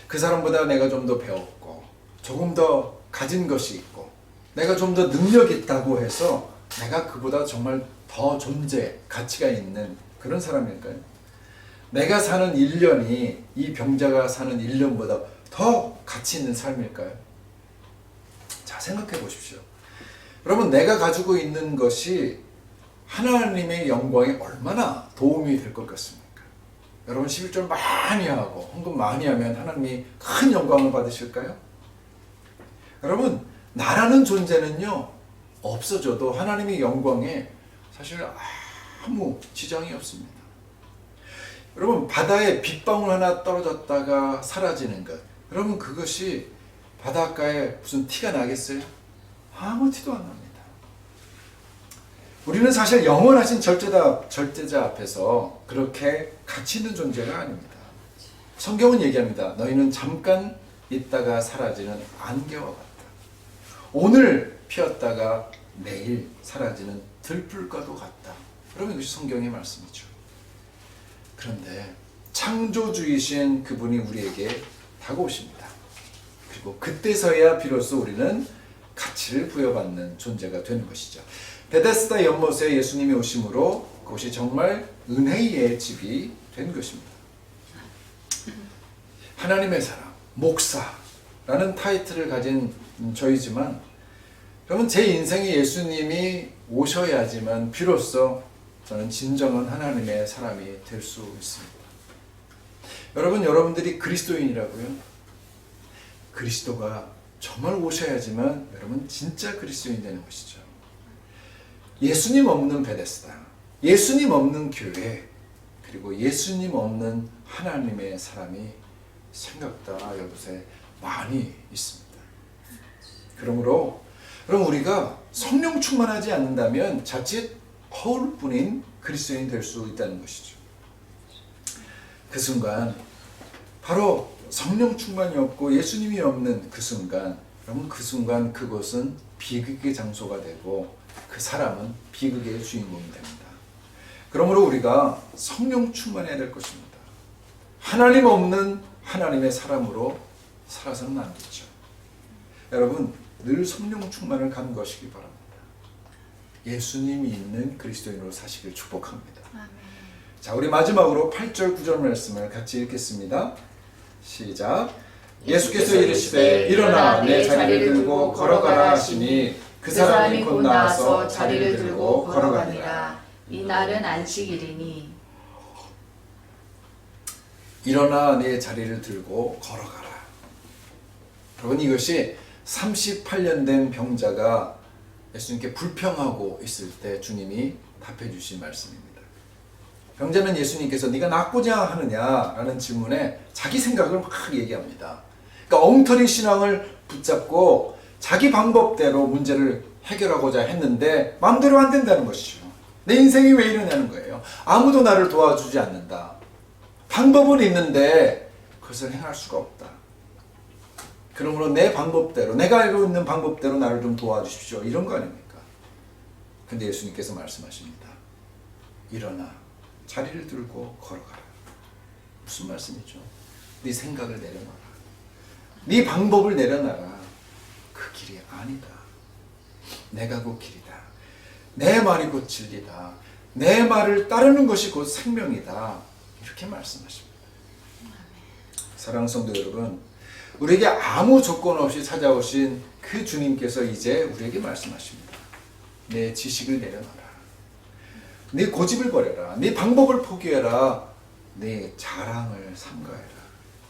그 사람보다 내가 좀 더 배웠고 조금 더 가진 것이 있고 내가 좀 더 능력이 있다고 해서 내가 그보다 정말 더 존재, 가치가 있는 그런 사람일까요? 내가 사는 1년이 이 병자가 사는 1년보다 더 가치 있는 삶일까요? 자, 생각해 보십시오. 여러분, 내가 가지고 있는 것이 하나님의 영광에 얼마나 도움이 될 것 같습니까? 여러분 11절 많이 하고 헌금 많이 하면 하나님이 큰 영광을 받으실까요? 여러분 나라는 존재는요 없어져도 하나님의 영광에 사실 아무 지장이 없습니다. 여러분 바다에 빗방울 하나 떨어졌다가 사라지는 것, 여러분 그것이 바닷가에 무슨 티가 나겠어요? 아무 티도 안 납니다. 우리는 사실 영원하신 절대자 앞에서 그렇게 가치 있는 존재가 아닙니다. 성경은 얘기합니다. 너희는 잠깐 있다가 사라지는 안개와 같다. 오늘 피었다가 내일 사라지는 들불과도 같다. 여러분 이것이 성경의 말씀이죠. 그런데 창조주이신 그분이 우리에게 다가오십니다. 그리고 그때서야 비로소 우리는 가치를 부여받는 존재가 되는 것이죠. 베데스다 연못에 예수님이 오심으로 그것이 정말 은혜의 집이 된 것입니다. 하나님의 사람, 목사라는 타이틀을 가진 저이지만 여러분 제 인생에 예수님이 오셔야지만 비로소 저는 진정한 하나님의 사람이 될 수 있습니다. 여러분들이 그리스도인이라고요? 그리스도가 정말 오셔야지만 여러분 진짜 그리스도인 되는 것이죠. 예수님 없는 베데스다, 예수님 없는 교회, 그리고 예수님 없는 하나님의 사람이 생각보다 여러분에 많이 있습니다. 그러므로 그럼 우리가 성령 충만하지 않는다면 자칫 허울뿐인 그리스도인이 될 수 있다는 것이죠. 그 순간 바로 성령 충만이 없고 예수님이 없는 그 순간, 여러분 그 순간 그곳은 비극의 장소가 되고 그 사람은 비극의 주인공이 됩니다. 그러므로 우리가 성령 충만해야 될 것입니다. 하나님 없는 하나님의 사람으로 살아서는 안 되죠. 여러분 늘 성령 충만을 간구하시기 바랍니다. 예수님이 있는 그리스도인으로 사시길 축복합니다. 아멘. 자, 우리 마지막으로 8절 9절 말씀을 같이 읽겠습니다. 시작. 예수께서 이르시되 일어나 내 자리를 들고 걸어가라 하시니 그 사람이 곧 나와서 자리를 들고 걸어가니라. 이 날은 안식일이니 일어나 내 자리를 들고 걸어가라. 여러분 이것이 38년 된 병자가 예수님께 불평하고 있을 때 주님이 답해 주신 말씀입니다. 병자는 예수님께서 네가 낫고자 하느냐라는 질문에 자기 생각을 막 얘기합니다. 그러니까 엉터리 신앙을 붙잡고 자기 방법대로 문제를 해결하고자 했는데 마음대로 안 된다는 것이죠. 내 인생이 왜 이러냐는 거예요. 아무도 나를 도와주지 않는다. 방법은 있는데 그것을 행할 수가 없다. 그러므로 내 방법대로, 내가 알고 있는 방법대로 나를 좀 도와주십시오. 이런 거 아닙니까? 근데 예수님께서 말씀하십니다. 일어나 자리를 들고 걸어가라. 무슨 말씀이죠? 네 생각을 내려놔라. 네 방법을 내려놔라. 그 길이 아니다. 내가 그 길이다. 내 말이 곧 진리다. 내 말을 따르는 것이 곧 생명이다. 이렇게 말씀하십니다. 사랑하는 성도 여러분, 우리에게 아무 조건 없이 찾아오신 그 주님께서 이제 우리에게 말씀하십니다. 내 지식을 내려놔라. 네 고집을 버려라. 네 방법을 포기해라. 네 자랑을 삼가해라.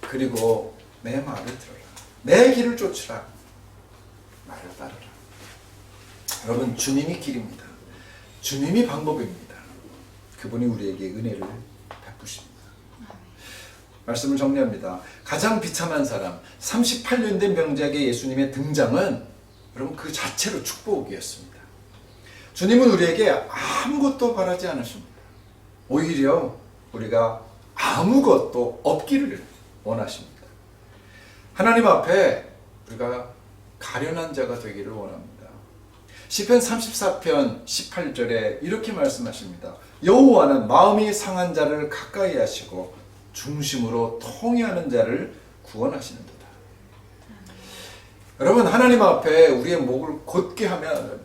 그리고 내 말을 들어라. 내 길을 쫓으라. 나를 따르라. 여러분 주님이 길입니다. 주님이 방법입니다. 그분이 우리에게 은혜를 베푸십니다. 말씀을 정리합니다. 가장 비참한 사람, 38년 된 병자에게 예수님의 등장은 여러분 그 자체로 축복이었습니다. 주님은 우리에게 아무것도 바라지 않으십니다. 오히려 우리가 아무것도 없기를 원하십니다. 하나님 앞에 우리가 가련한 자가 되기를 원합니다. 시편 34편 18절에 이렇게 말씀하십니다. 여호와는 마음이 상한 자를 가까이 하시고 중심으로 통회하는 자를 구원하시는 도다. 여러분 여러분 하나님 앞에 우리의 목을 곧게 하면 안 됩니다.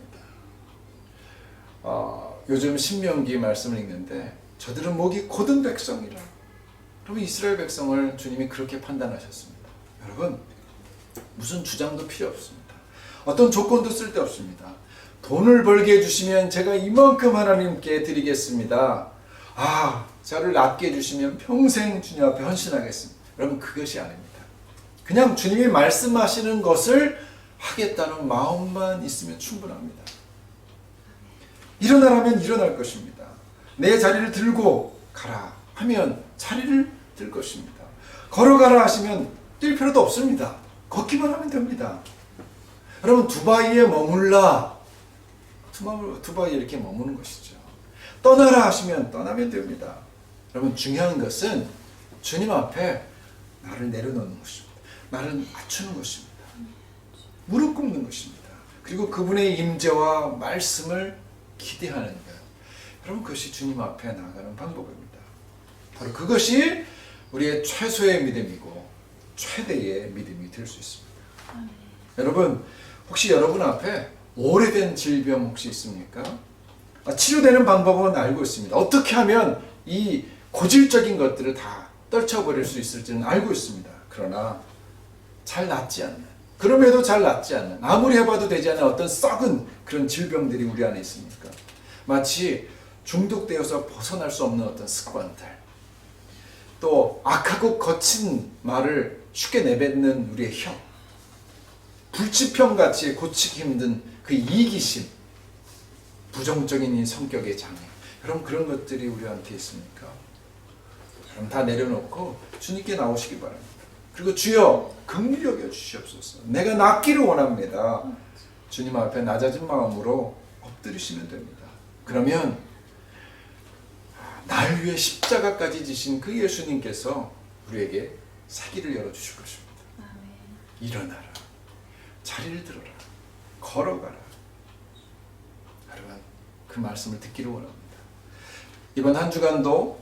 요즘 신명기 말씀을 읽는데 저들은 목이 곧은 백성이라. 여러분 이스라엘 백성을 주님이 그렇게 판단하셨습니다. 여러분 무슨 주장도 필요 없습니다. 어떤 조건도 쓸데없습니다. 돈을 벌게 해주시면 제가 이만큼 하나님께 드리겠습니다. 저를 낫게 해주시면 평생 주님 앞에 헌신하겠습니다. 여러분, 그것이 아닙니다. 그냥 주님이 말씀하시는 것을 하겠다는 마음만 있으면 충분합니다. 일어나라면 일어날 것입니다. 내 자리를 들고 가라 하면 자리를 들 것입니다. 걸어가라 하시면 뛸 필요도 없습니다. 걷기만 하면 됩니다. 여러분, 두바이에 머물라. 두바이에 이렇게 머무는 것이죠. 떠나라 하시면 떠나면 됩니다. 여러분, 중요한 것은 주님 앞에 나를 내려놓는 것입니다. 나를 맞추는 것입니다. 무릎 꿇는 것입니다. 그리고 그분의 임재와 말씀을 기대하는 거예요. 여러분, 그것이 주님 앞에 나아가는 방법입니다. 바로 그것이 우리의 최소의 믿음이고 최대의 믿음이 될 수 있습니다. 여러분, 혹시 여러분 앞에 오래된 질병 혹시 있습니까? 치료되는 방법은 알고 있습니다. 어떻게 하면 이 고질적인 것들을 다 떨쳐버릴 수 있을지는 알고 있습니다. 그러나 잘 낫지 않는, 그럼에도 잘 낫지 않는, 아무리 해봐도 되지 않는 어떤 썩은 그런 질병들이 우리 안에 있습니까? 마치 중독되어서 벗어날 수 없는 어떤 습관들, 또 악하고 거친 말을 쉽게 내뱉는 우리의 혀, 불치병같이 고치기 힘든 그 이기심, 부정적인 이 성격의 장애, 여러분, 그런 것들이 우리한테 있습니까? 그럼 다 내려놓고 주님께 나오시기 바랍니다. 그리고 주여 긍휼히 여겨 주시옵소서. 내가 낫기를 원합니다. 주님 앞에 낮아진 마음으로 엎드리시면 됩니다. 그러면 날 위해 십자가까지 지신 그 예수님께서 우리에게 새 길을 열어주실 것입니다. 일어나라, 자리를 들어라, 걸어가라. 여러분, 그 말씀을 듣기를 원합니다. 이번 한 주간도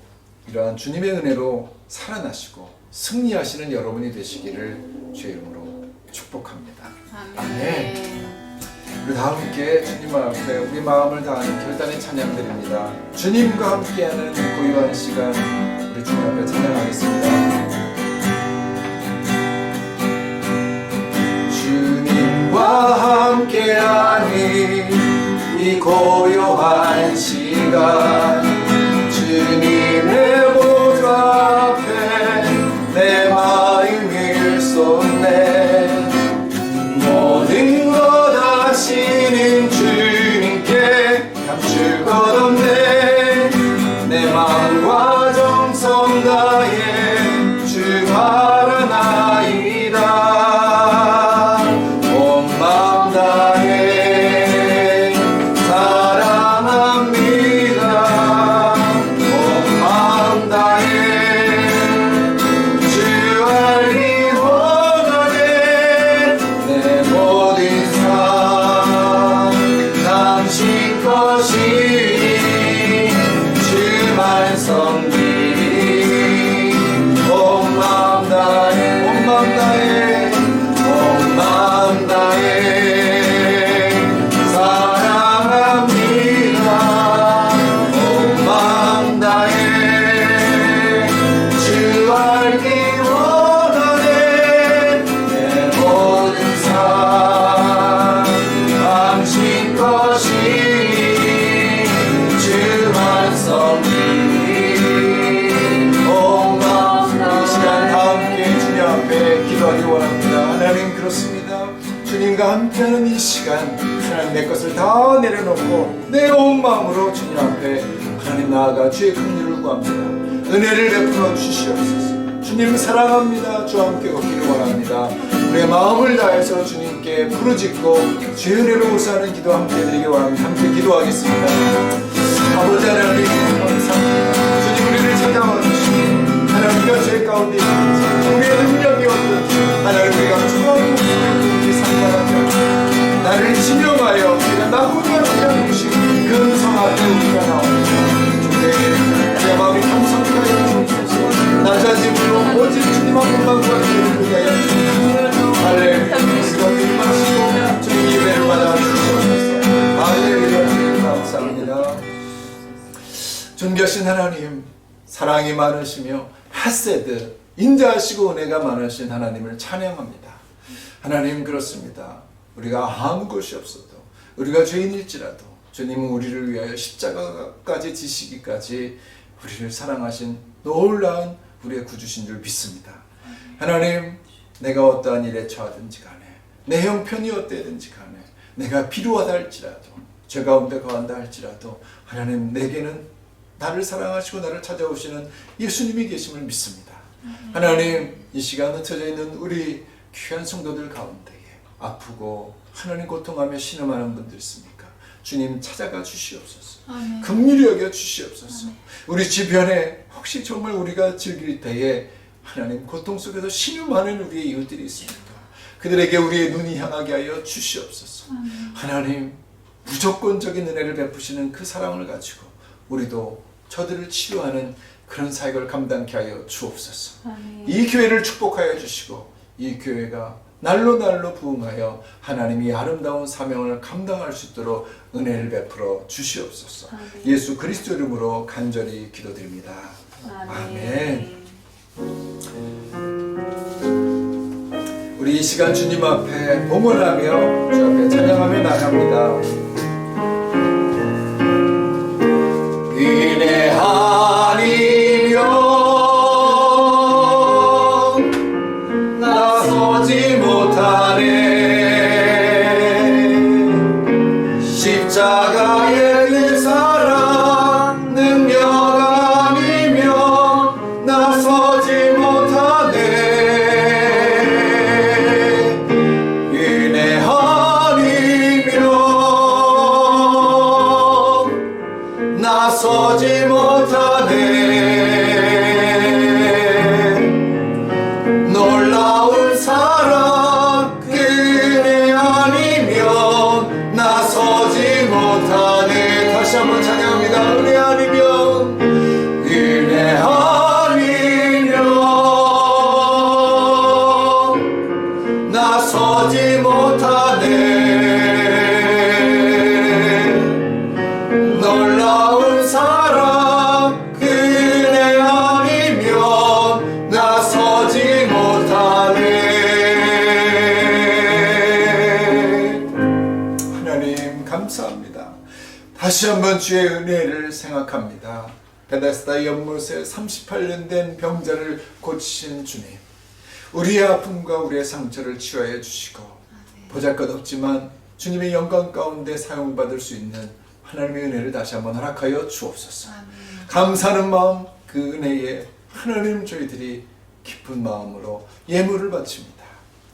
이러한 주님의 은혜로 살아나시고 승리하시는 여러분이 되시기를 주의 이름으로 축복합니다. 아멘. 우리 다 함께 주님 앞에 우리 마음을 다하는 결단의 찬양 드립니다. 주님과 함께하는 고요한 시간, 우리 주님 앞에 찬양하겠습니다. 주님과 함께하는 이 고요한 시간, 주님의 보좌 앞에 내 마음을 쏟네. 모든 것 아시는 주님께 감출 것 없네. 내 마음과 정성 다해 주 바라나이다. 온 마음 다해 사랑합니다. 온 마음 다해 주 알기 원하네. 내 모든 삶 당신 것이니 주만 섬기니. 온 마음 다해, 온 마음 다해, 온 마음 다해 사랑합니다. 온 마음 다해 주 알기 원하네. 내 모든 삶 당신 것이니 주만 섬기니. 온 마음. 이 시간 다 함께 주님 앞에 기도하기 원합니다. 하나님, 그렇습니다. 주님과 함께하는 이 시간, 하나님, 내 것을 다 내려놓고 내 온 마음으로 주님 앞에 하나님 나아가 주의 긍휼을 구합니다. 은혜를 베풀어 주시옵소서. 주님 사랑합니다. 주와 함께 걷기를 원합니다. 우리의 마음을 다해서 주님께 부르짖고 주의 은혜로 우사하는 기도 함께 드리기 원합니다. 함께 기도하겠습니다. 아버지 하나님, 감사합니다. 주님, 우리를 찾아와 주시고 하나님과 죄 가운데 우리의 능력이 없는 하나님, 우리가 처음 목소리를 상달하며 나를 지명하여 우리가 나쁘게 하는 것이 그 음성 앞에 우리가 나옵니다. 주의 마음이 감사합니다. 낮아짐으로 오직 주님 한 분만 구하기를 위하여 할렐루야. 우리가 드림하시고 주님 예배를 받아 주시옵소서. 할렐루야. 감사합니다. 존귀하신 하나님, 사랑이 많으시며 핫세드, 인자하시고 은혜가 많으신 하나님을 찬양합니다. 하나님, 그렇습니다. 우리가 아무 것이 없어도, 우리가 죄인일지라도 주님은 우리를 위하여 십자가까지 지시기까지 우리를 사랑하신 놀라운 우리의 구주신 줄 믿습니다. 하나님, 내가 어떠한 일에 처하든지 간에, 내 형편이 어때든지 간에, 내가 필요하다 할지라도, 죄 가운데 거한다 할지라도 하나님, 내게는 나를 사랑하시고 나를 찾아오시는 예수님이 계심을 믿습니다. 하나님, 이 시간 흩어져 있는 우리 귀한 성도들 가운데에 아프고 하나님 고통하며 신음하는 분들 있습니까? 주님 찾아가 주시옵소서. 아멘. 긍휼히 여겨 주시옵소서. 우리 주변에 혹시 정말 우리가 즐길 때에 하나님 고통 속에서 신음하는 우리의 이웃들이 있습니까? 그들에게 우리의 눈이 향하게 하여 주시옵소서. 하나님, 무조건적인 은혜를 베푸시는 그 사랑을 가지고 우리도 저들을 치유하는 그런 사역을 감당케 하여 주옵소서. 아멘. 이 교회를 축복하여 주시고 이 교회가 날로 날로 부흥하여 하나님이 아름다운 사명을 감당할 수 있도록 은혜를 베풀어 주시옵소서. 아멘. 예수 그리스도 이름으로 간절히 기도드립니다. 아멘. 우리 이 시간 주님 앞에 봉헌하며 주 앞에 찬양하며 나갑니다. 은혜 아니면 나서지 못하네. 십자가의 그 사랑 능력 아니면 나서지 못하네. 은혜 아니면 나서지 못하네. 놀라운 사랑 그 은혜 아니면 나서지 못하네. 다시 한번 찬양합니다. 은혜 아니면, 은혜 아니면 나서지 못하네. 놀라운 사랑 그 은혜 아니면 나서지 못하네. 하나님 감사합니다. 다시 한번 주의 은혜를 생각합니다. 베데스다 연못에 38년 된 병자를 고치신 주님, 우리의 아픔과 우리의 상처를 치유하여 주시고 보잘것없지만 주님의 영광 가운데 사용받을 수 있는 하나님의 은혜를 다시 한번 허락하여 주옵소서. 감사하는 마음, 그 은혜에 하나님 저희들이 기쁜 마음으로 예물을 바칩니다.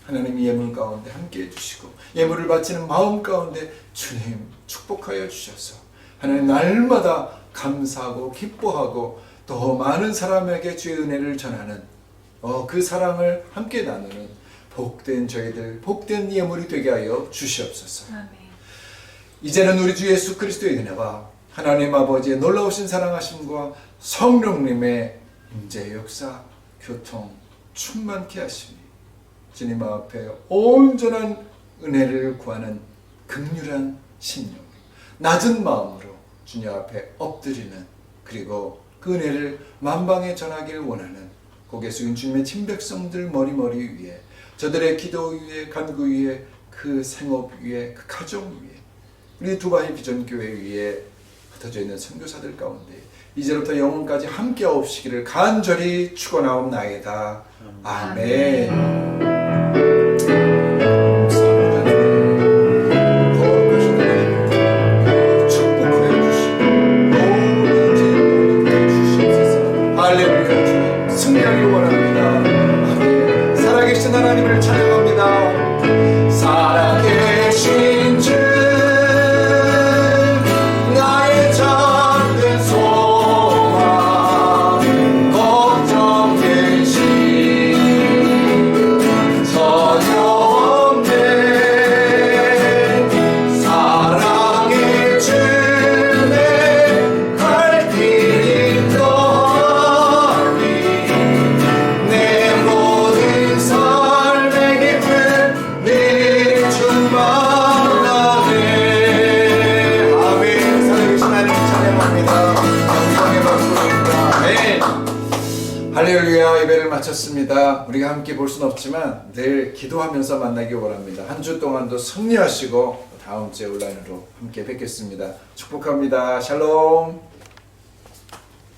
하나님 예물 가운데 함께해 주시고 예물을 바치는 마음 가운데 주님 축복하여 주셔서 하나님 날마다 감사하고 기뻐하고 더 많은 사람에게 주의 은혜를 전하는 그 사랑을 함께 나누는 복된 저희들, 복된 예물이 되게 하여 주시옵소서. 아멘. 이제는 우리 주 예수 그리스도의 은혜와 하나님 아버지의 놀라우신 사랑하심과 성령님의 임재 역사, 교통 충만케 하시니 주님 앞에 온전한 은혜를 구하는 긍휼한 심령, 낮은 마음으로 주님 앞에 엎드리는, 그리고 그 은혜를 만방에 전하기를 원하는 고개 숙인 주님의 친백성들 머리 위에, 저들의 기도 위에, 간구 위에, 그 생업 위에, 그 가정 위에, 우리 두바이 비전교회 위에 흩어져 있는 선교사들 가운데 이제부터 영원까지 함께 하옵시기를 간절히 축원하옵나이다. 아멘. 승리하길 원합니다. 아멘. 살아계신 하나님을 찬양합니다. 살아계신 주 나의 작은 소망 걱정된 시 전혀 없네. 사랑의 주내 갈 길이 더하니 내 모든 삶의 기쁨 늘 충만하네. 아멘. 살아계신 하나님 찬양합니다. 영광의 박수입니다. 아멘. 할렐루야. 예배를 마쳤습니다. 우리가 함께 볼 수는 없지만 늘 기도하면서 만나기 원합니다. 한 주 동안도 승리하시고 다음 주에 온라인으로 함께 뵙겠습니다. 축복합니다. 샬롬.